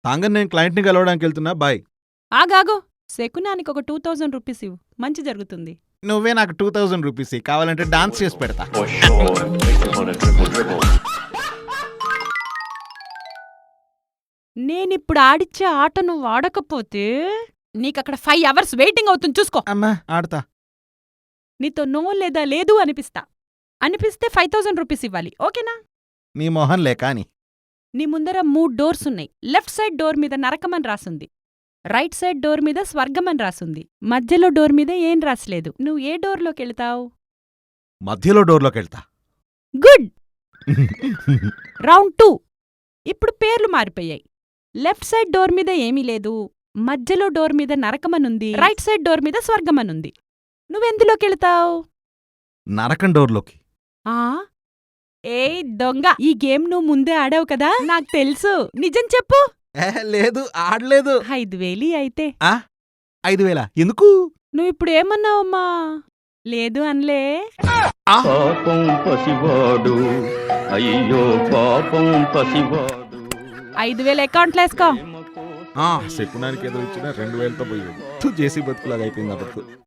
తాంగన్ నేను క్లయింట్ని కలవడానికి వెళ్తున్నా బాయ్. ఆగాగు, శకునానికి ఒక 2000 రూపీస్ ఇవ్వు, మంచి జరుగుతుంది. నువ్వే నాకు 2000 రూపీస్ కావాలంటే డాన్స్ చేసి పెడతా. For sure, take this on a dribble. నేనిప్పుడు ఆడిచ్చే ఆట నువ్వు ఆడకపోతే నీకక్కడ 5 అవర్స్ వెయిటింగ్ అవుతుంది, చూసుకో. అమ్మా ఆడతా. నీతో నో లేదా లేదు అనిపిస్తే 5000 రూపీస్ ఇవ్వాలి, ఓకేనా? నీ మొహం లేక అని. నీ ముందర 3 డోర్స్ ఉన్నాయి. లెఫ్ట్ సైడ్ డోర్ మీద నరకమని రాసుంది, రైట్ సైడ్ డోర్ మీద స్వర్గమని రాసుంది, మధ్యలో డోర్ మీద ఏం రాసలేదు. నువ్వు ఏ డోర్లోకెళ్తావు? మధ్యలో డోర్లోకి వెళ్తా. గుడ్. రౌండ్ 2. ఇప్పుడు పేర్లు మారిపోయాయి. లెఫ్ట్ సైడ్ డోర్ మీద ఏమీ లేదు, మధ్యలో డోర్ మీద నరకమనుంది, రైట్ సైడ్ డోర్ మీద స్వర్గమనుంది. నువ్వెందులోకెళ్తావు? నరకం డోర్లోకి. ఆ ఏయ్ దొంగ, ఈ గేమ్ నువ్వు ముందే ఆడావు కదా, నాకు తెలుసు. నిజం చెప్పు. లేదు ఆడలేదు. 5000 అయితే 5000 ఎందుకు? నువ్విప్పుడు ఏమన్నావమ్మా? లేదు అనలే. పాపం పసివాడు, అయ్యో పాపం పసివాడు. 5000 అకౌంట్లో వేసుకో. శకునానికి ఏదో ఇచ్చిన 2000తో పోయేది. చేసి బతుకులాగా అయిపోయింది ఆ బతుకు.